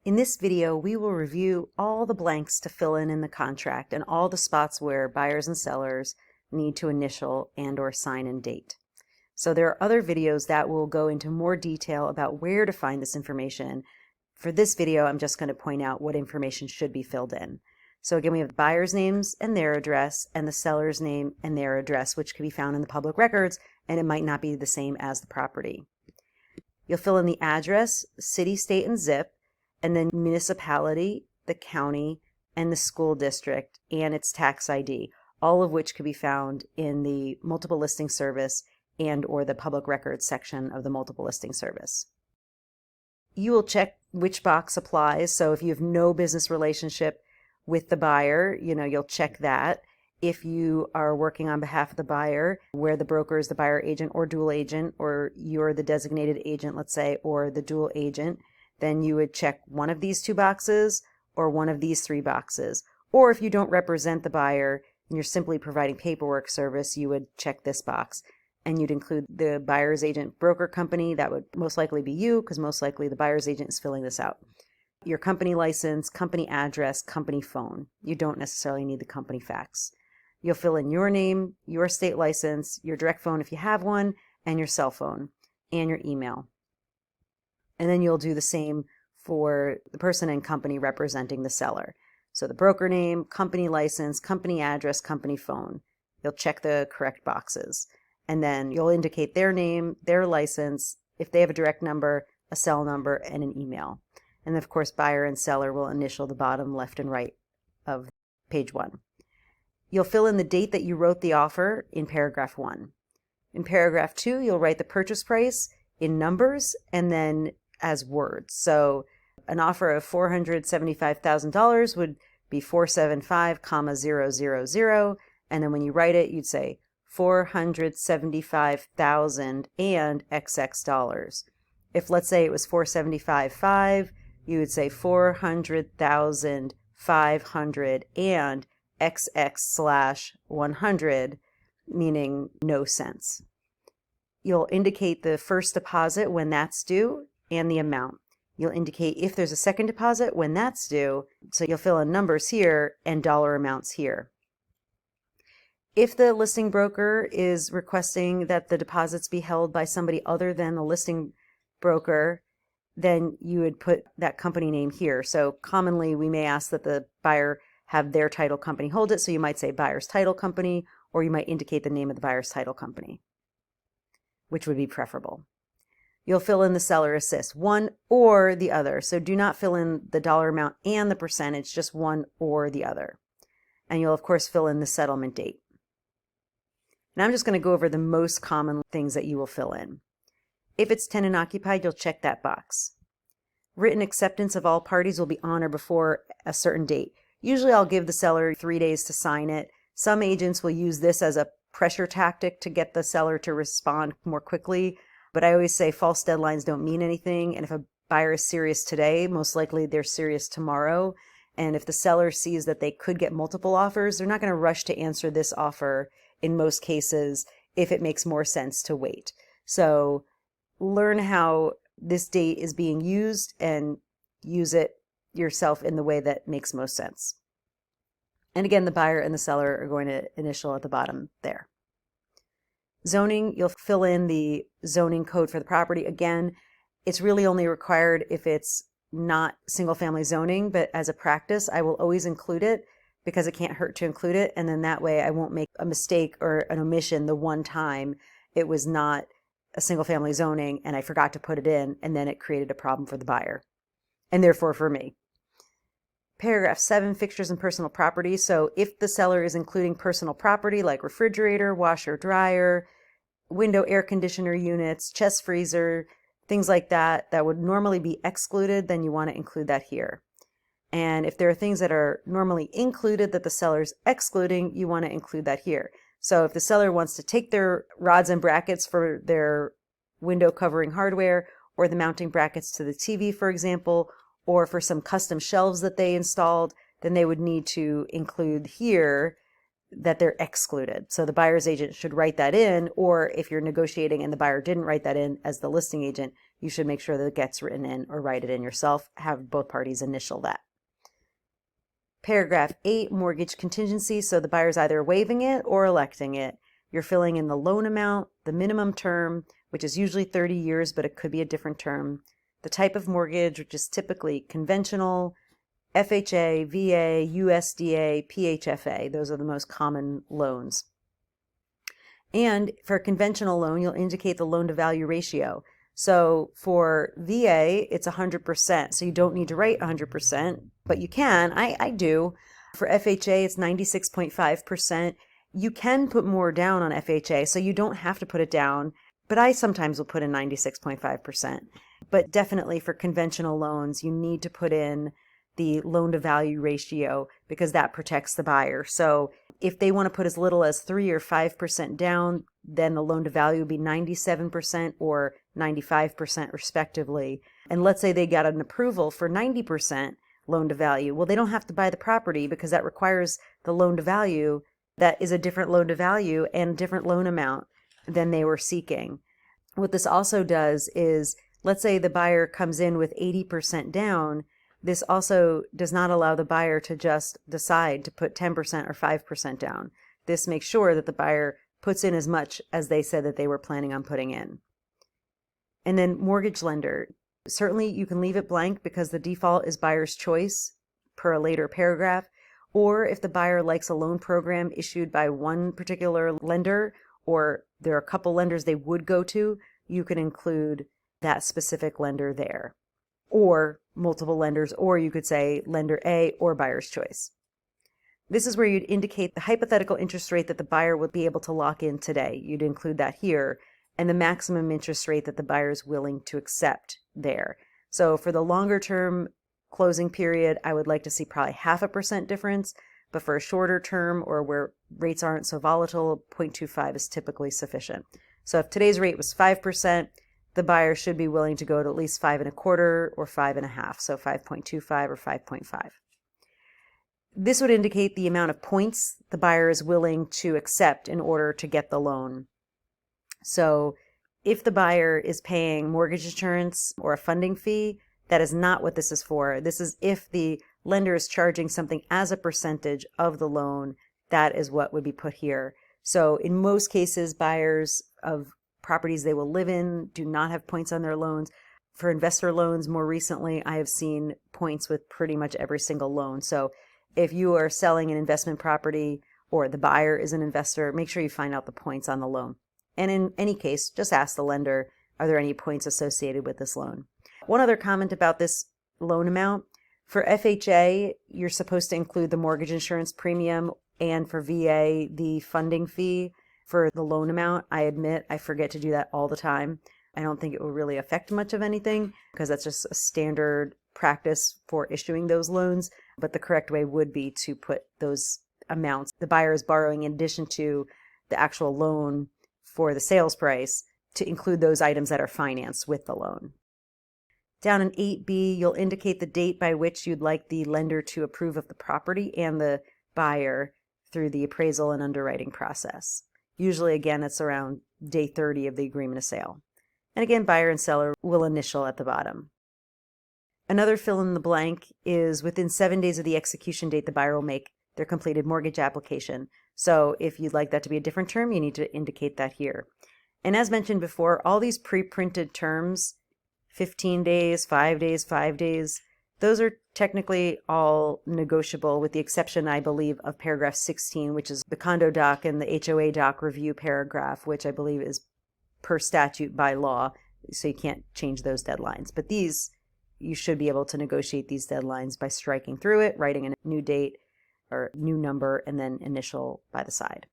In this video, we will review all the blanks to fill in the contract and all the spots where buyers and sellers need to initial and/or sign and date. So there are other videos that will go into more detail about where to find this information. For this video, I'm just going to point out what information should be filled in. So again, we have the buyer's names and their address and the seller's name and their address, which can be found in the public records, and it might not be the same as the property. You'll fill in the address, city, state, and zip, and then municipality, the county, and the school district, and its tax ID, all of which could be found in the multiple listing service and or the public records section of the multiple listing service. You will check which box applies. So if you have no business relationship with the buyer, you'll check that. If you are working on behalf of the buyer, where the broker is the buyer agent or dual agent, or you're the designated agent, let's say, or the dual agent, then you would check one of these two boxes or one of these three boxes. Or if you don't represent the buyer and you're simply providing paperwork service, you would check this box. And you'd include the buyer's agent broker company. That would most likely be you, because most likely the buyer's agent is filling this out. Your company license, company address, company phone. You don't necessarily need the company fax. You'll fill in your name, your state license, your direct phone if you have one, and your cell phone, and your email. And then you'll do the same for the person and company representing the seller. So the broker name, company license, company address, company phone. You'll check the correct boxes. And then you'll indicate their name, their license, if they have a direct number, a cell number, and an email. And of course, buyer and seller will initial the bottom left and right of page 1. You'll fill in the date that you wrote the offer in paragraph 1. In paragraph 2, you'll write the purchase price in numbers and then as words. So an offer of $475,000 would be 475,000, and then when you write it, you'd say 475,000 and XX dollars. If let's say it was 475.5, you would say 400,500 and XX/100, meaning no cents. You'll indicate the first deposit when that's due and the amount. You'll indicate if there's a second deposit when that's due. So you'll fill in numbers here and dollar amounts here. If the listing broker is requesting that the deposits be held by somebody other than the listing broker, then you would put that company name here. So commonly we may ask that the buyer have their title company hold it. So you might say buyer's title company, or you might indicate the name of the buyer's title company, which would be preferable. You'll fill in the seller assist, one or the other. So do not fill in the dollar amount and the percentage, just one or the other. And you'll of course fill in the settlement date. And I'm just going to go over the most common things that you will fill in. If it's tenant occupied, you'll check that box. Written acceptance of all parties will be on or before a certain date. Usually I'll give the seller 3 days to sign it. Some agents will use this as a pressure tactic to get the seller to respond more quickly. But I always say false deadlines don't mean anything. And if a buyer is serious today, most likely they're serious tomorrow. And if the seller sees that they could get multiple offers, they're not going to rush to answer this offer in most cases if it makes more sense to wait. So learn how this date is being used and use it yourself in the way that makes most sense. And again, the buyer and the seller are going to initial at the bottom there. Zoning, you'll fill in the zoning code for the property. Again, it's really only required if it's not single family zoning, but as a practice, I will always include it because it can't hurt to include it. And then that way I won't make a mistake or an omission the one time it was not a single family zoning and I forgot to put it in, and then it created a problem for the buyer and therefore for me. Paragraph 7, fixtures and personal property. So if the seller is including personal property like refrigerator, washer, dryer, window air conditioner units, chest freezer, things like that, that would normally be excluded, then you want to include that here. And if there are things that are normally included that the seller's excluding, you want to include that here. So if the seller wants to take their rods and brackets for their window covering hardware, or the mounting brackets to the TV, for example, or for some custom shelves that they installed, then they would need to include here that they're excluded. So the buyer's agent should write that in, or if you're negotiating and the buyer didn't write that in as the listing agent, you should make sure that it gets written in or write it in yourself. Have both parties initial that. Paragraph 8, mortgage contingency. So the buyer's either waiving it or electing it. You're filling in the loan amount, the minimum term, which is usually 30 years, but it could be a different term. The type of mortgage, which is typically conventional, FHA, VA, USDA, PHFA. Those are the most common loans. And for a conventional loan, you'll indicate the loan to value ratio. So for VA, it's 100%. So you don't need to write 100%, but you can. I do. For FHA, it's 96.5%. You can put more down on FHA, so you don't have to put it down. But I sometimes will put in 96.5%. But definitely for conventional loans, you need to put in the loan to value ratio because that protects the buyer. So if they want to put as little as 3 or 5% down, then the loan to value would be 97% or 95% respectively. And let's say they got an approval for 90% loan to value. Well, they don't have to buy the property because that requires the loan to value that is a different loan to value and different loan amount than they were seeking. What this also does is, let's say the buyer comes in with 80% down. This also does not allow the buyer to just decide to put 10% or 5% down. This makes sure that the buyer puts in as much as they said that they were planning on putting in. And then mortgage lender. Certainly you can leave it blank because the default is buyer's choice per a later paragraph. Or if the buyer likes a loan program issued by one particular lender, or there are a couple lenders they would go to, you can include that specific lender there. Or multiple lenders, or you could say lender A or buyer's choice. This is where you'd indicate the hypothetical interest rate that the buyer would be able to lock in today. You'd include that here, and the maximum interest rate that the buyer is willing to accept there. So for the longer term closing period, I would like to see probably 0.5% difference, but for a shorter term or where rates aren't so volatile, 0.25 is typically sufficient. So if today's rate was 5%, the buyer should be willing to go to at least 5.25 or 5.5, so 5.25 or 5.5. This would indicate the amount of points the buyer is willing to accept in order to get the loan. So if the buyer is paying mortgage insurance or a funding fee, that is not what this is for. This is if the lender is charging something as a percentage of the loan, that is what would be put here. So in most cases, buyers of properties they will live in do not have points on their loans. For investor loans, more recently, I have seen points with pretty much every single loan. So if you are selling an investment property or the buyer is an investor, make sure you find out the points on the loan. And in any case, just ask the lender, are there any points associated with this loan? One other comment about this loan amount. For FHA, you're supposed to include the mortgage insurance premium, and for VA, the funding fee. For the loan amount, I admit I forget to do that all the time. I don't think it will really affect much of anything because that's just a standard practice for issuing those loans. But the correct way would be to put those amounts the buyer is borrowing in addition to the actual loan for the sales price, to include those items that are financed with the loan. Down in 8B, you'll indicate the date by which you'd like the lender to approve of the property and the buyer through the appraisal and underwriting process. Usually, again, it's around day 30 of the agreement of sale. And again, buyer and seller will initial at the bottom. Another fill in the blank is within 7 days of the execution date, the buyer will make their completed mortgage application. So if you'd like that to be a different term, you need to indicate that here. And as mentioned before, all these pre-printed terms, 15 days, 5 days, 5 days, those are technically all negotiable with the exception, I believe, of paragraph 16, which is the condo doc and the HOA doc review paragraph, which I believe is per statute by law, so you can't change those deadlines. But these, you should be able to negotiate these deadlines by striking through it, writing a new date or new number, and then initial by the side.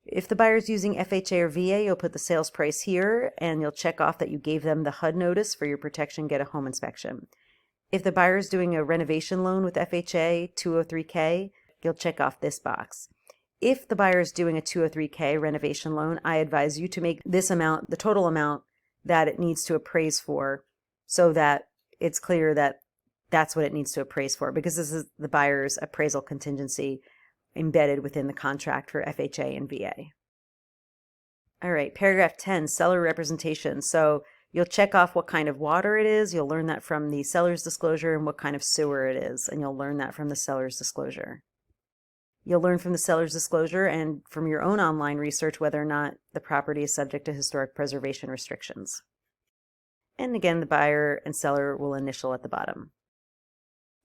If the buyer's using FHA or VA, you'll put the sales price here, and you'll check off that you gave them the HUD notice for your protection, get a home inspection. If the buyer's doing a renovation loan with FHA, 203K, you'll check off this box. If the buyer is doing a 203K renovation loan, I advise you to make this amount the total amount that it needs to appraise for, so that it's clear that that's what it needs to appraise for, because this is the buyer's appraisal contingency embedded within the contract for FHA and VA. All right, paragraph 10, seller representation. So You'll check off what kind of water it is. You'll learn that from the seller's disclosure, and what kind of sewer it is, and you'll learn that from the seller's disclosure. You'll learn from the seller's disclosure and from your own online research whether or not the property is subject to historic preservation restrictions. And again, the buyer and seller will initial at the bottom.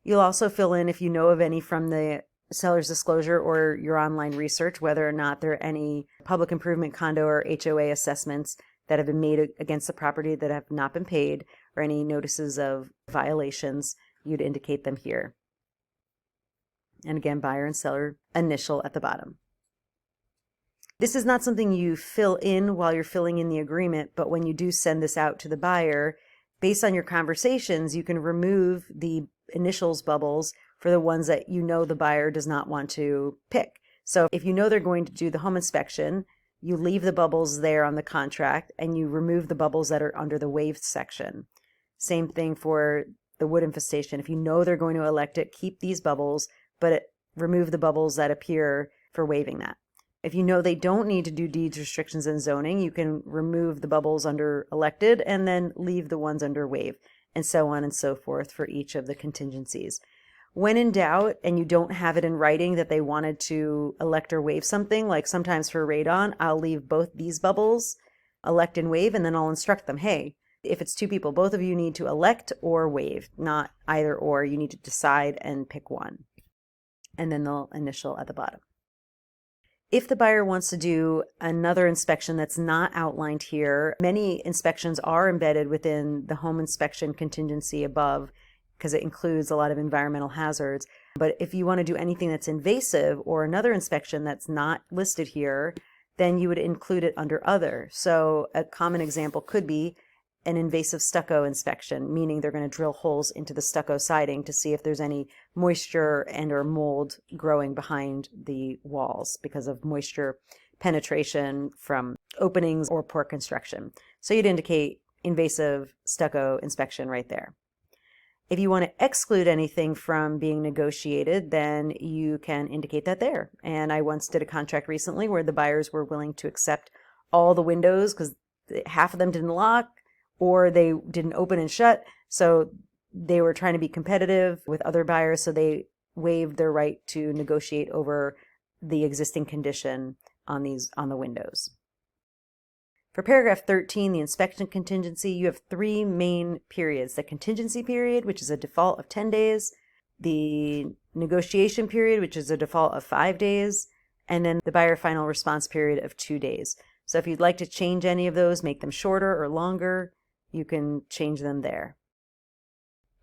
You'll also fill in, if you know of any from the seller's disclosure or your online research, whether or not there are any public improvement, condo, or HOA assessments that have been made against the property that have not been paid, or any notices of violations. You'd indicate them here. And again, buyer and seller initial at the bottom. This is not something you fill in while you're filling in the agreement, but when you do send this out to the buyer, based on your conversations, you can remove the initials bubbles for the ones that you know the buyer does not want to pick. So if you know they're going to do the home inspection, you leave the bubbles there on the contract and you remove the bubbles that are under the waived section. Same thing for the wood infestation. If you know they're going to elect it, keep these bubbles, but remove the bubbles that appear for waiving that. If you know they don't need to do deeds, restrictions, and zoning, you can remove the bubbles under elected and then leave the ones under waive, and so on and so forth for each of the contingencies. When in doubt and you don't have it in writing that they wanted to elect or waive something, like sometimes for radon, I'll leave both these bubbles, elect and waive, and then I'll instruct them, hey, if it's two people, both of you need to elect or waive, not either or. You need to decide and pick one. And then they'll initial at the bottom. If the buyer wants to do another inspection that's not outlined here, many inspections are embedded within the home inspection contingency above because it includes a lot of environmental hazards. But if you want to do anything that's invasive or another inspection that's not listed here, then you would include it under other. So a common example could be an invasive stucco inspection, meaning they're going to drill holes into the stucco siding to see if there's any moisture and or mold growing behind the walls because of moisture penetration from openings or poor construction. So you'd indicate invasive stucco inspection right there. If you want to exclude anything from being negotiated, then you can indicate that there. And I once did a contract recently where the buyers were willing to accept all the windows because half of them didn't lock, or they didn't open and shut. So they were trying to be competitive with other buyers, so they waived their right to negotiate over the existing condition on the windows. For paragraph 13, the inspection contingency, you have three main periods. The contingency period, which is a default of 10 days, the negotiation period, which is a default of 5 days, and then the buyer final response period of 2 days. So if you'd like to change any of those, make them shorter or longer, you can change them there.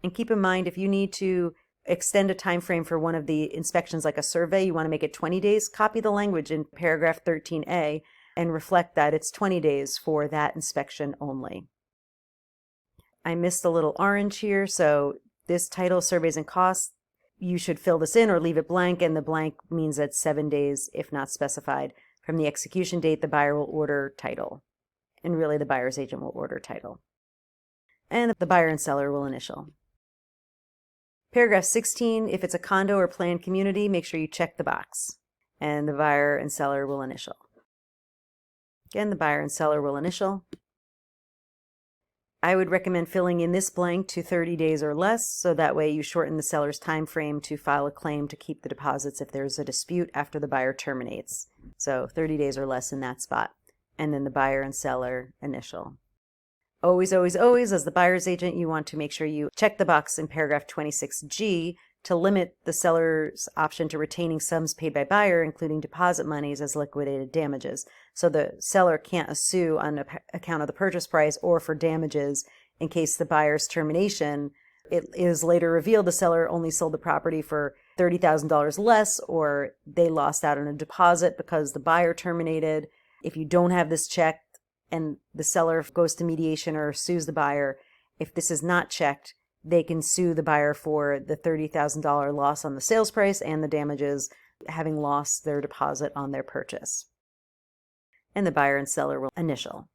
And keep in mind, if you need to extend a time frame for one of the inspections like a survey, you want to make it 20 days, copy the language in paragraph 13A and reflect that it's 20 days for that inspection only. I missed a little orange here, so this title, surveys and costs, you should fill this in or leave it blank, and the blank means that 7 days, if not specified. From the execution date, the buyer will order title, and really the buyer's agent will order title. And the buyer and seller will initial. Paragraph 16, if it's a condo or planned community, make sure you check the box, and the buyer and seller will initial. Again, the buyer and seller will initial. I would recommend filling in this blank to 30 days or less, so that way you shorten the seller's time frame to file a claim to keep the deposits if there's a dispute after the buyer terminates. So 30 days or less in that spot. And then the buyer and seller initial. Always, always, always, as the buyer's agent, you want to make sure you check the box in paragraph 26G to limit the seller's option to retaining sums paid by buyer, including deposit monies, as liquidated damages. So the seller can't sue on account of the purchase price or for damages in case the buyer's termination, it is later revealed the seller only sold the property for $30,000 less, or they lost out on a deposit because the buyer terminated. If you don't have this checked and the seller goes to mediation or sues the buyer, if this is not checked, they can sue the buyer for the $30,000 loss on the sales price and the damages having lost their deposit on their purchase. And the buyer and seller will initial.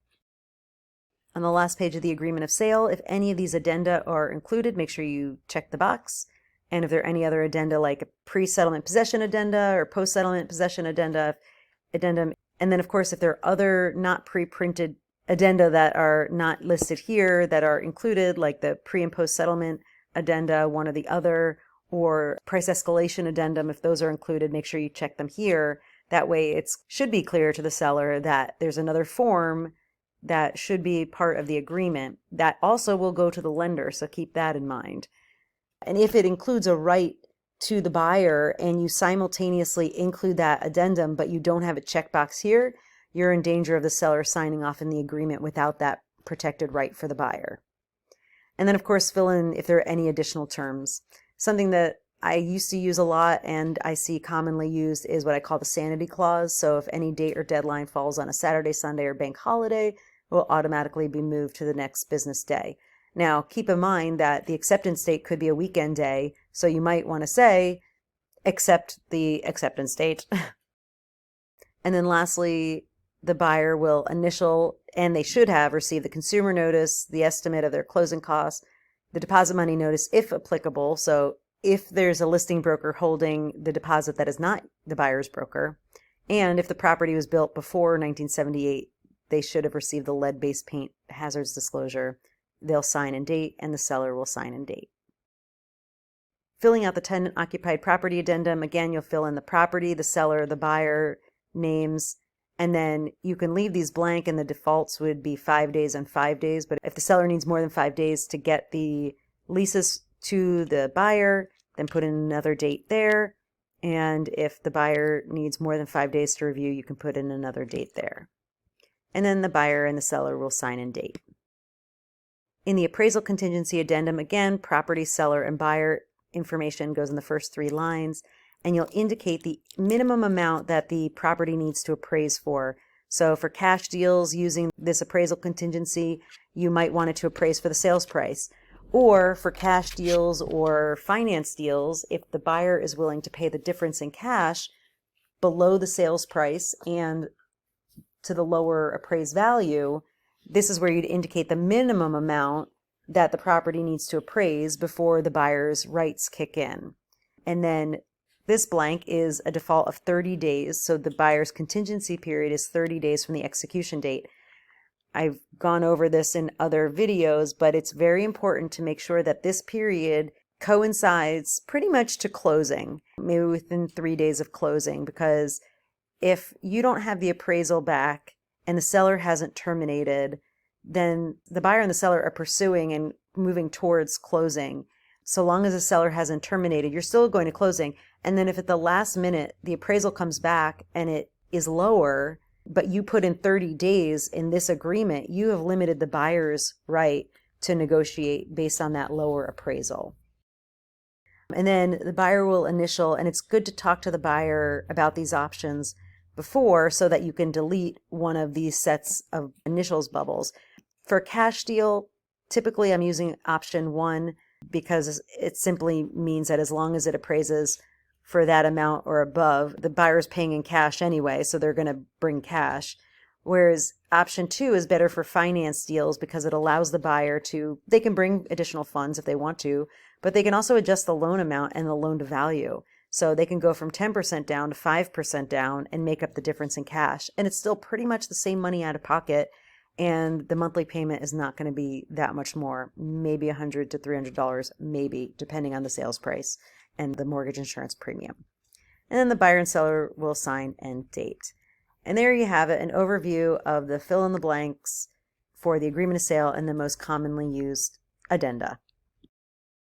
On the last page of the agreement of sale, if any of these addenda are included, make sure you check the box. And if there are any other addenda like a pre-settlement possession addenda or post-settlement possession addendum, and then of course if there are other not pre-printed addenda that are not listed here that are included, like the pre and post settlement addenda, one or the other, or price escalation addendum, if those are included, make sure you check them here. That way it should be clear to the seller that there's another form that should be part of the agreement that also will go to the lender, so keep that in mind. And if it includes a right to the buyer and you simultaneously include that addendum but you don't have a checkbox here, you're in danger of the seller signing off in the agreement without that protected right for the buyer. And then of course fill in if there are any additional terms. Something that I used to use a lot and I see commonly used is what I call the Sanity Clause. So if any date or deadline falls on a Saturday, Sunday, or bank holiday, it will automatically be moved to the next business day. Now, keep in mind that the acceptance date could be a weekend day, so you might want to say, accept the acceptance date. And then lastly, the buyer will initial, and they should have received the consumer notice, the estimate of their closing costs, the deposit money notice if applicable. So if there's a listing broker holding the deposit that is not the buyer's broker, and if the property was built before 1978, they should have received the lead-based paint hazards disclosure. They'll sign and date, and the seller will sign and date. Filling out the tenant-occupied property addendum, again, you'll fill in the property, the seller, the buyer, names, and then you can leave these blank, and the defaults would be 5 days and 5 days. But if the seller needs more than 5 days to get the leases to the buyer, then put in another date there. And if the buyer needs more than 5 days to review, you can put in another date there. And then the buyer and the seller will sign and date. In the appraisal contingency addendum, again, property, seller, and buyer information goes in the first 3 lines, and you'll indicate the minimum amount that the property needs to appraise for. So for cash deals using this appraisal contingency, you might want it to appraise for the sales price. Or for cash deals or finance deals, if the buyer is willing to pay the difference in cash below the sales price and to the lower appraised value, this is where you'd indicate the minimum amount that the property needs to appraise before the buyer's rights kick in. And then this blank is a default of 30 days, so the buyer's contingency period is 30 days from the execution date. I've gone over this in other videos, but it's very important to make sure that this period coincides pretty much to closing, maybe within 3 days of closing, because if you don't have the appraisal back and the seller hasn't terminated, then the buyer and the seller are pursuing and moving towards closing. So long as the seller hasn't terminated, you're still going to closing. And then if at the last minute the appraisal comes back and it is lower, but you put in 30 days in this agreement, you have limited the buyer's right to negotiate based on that lower appraisal. And then the buyer will initial, and it's good to talk to the buyer about these options before so that you can delete one of these sets of initials bubbles. For a cash deal, typically I'm using option 1 because it simply means that as long as it appraises for that amount or above, the buyer's paying in cash anyway, so they're going to bring cash. Whereas option 2 is better for finance deals because it allows the buyer they can bring additional funds if they want to, but they can also adjust the loan amount and the loan to value. So they can go from 10% down to 5% down and make up the difference in cash. And it's still pretty much the same money out of pocket, and the monthly payment is not going to be that much more, maybe $100 to $300, maybe, depending on the sales price and the mortgage insurance premium. And then the buyer and seller will sign and date. And there you have it, an overview of the fill in the blanks for the agreement of sale and the most commonly used addenda.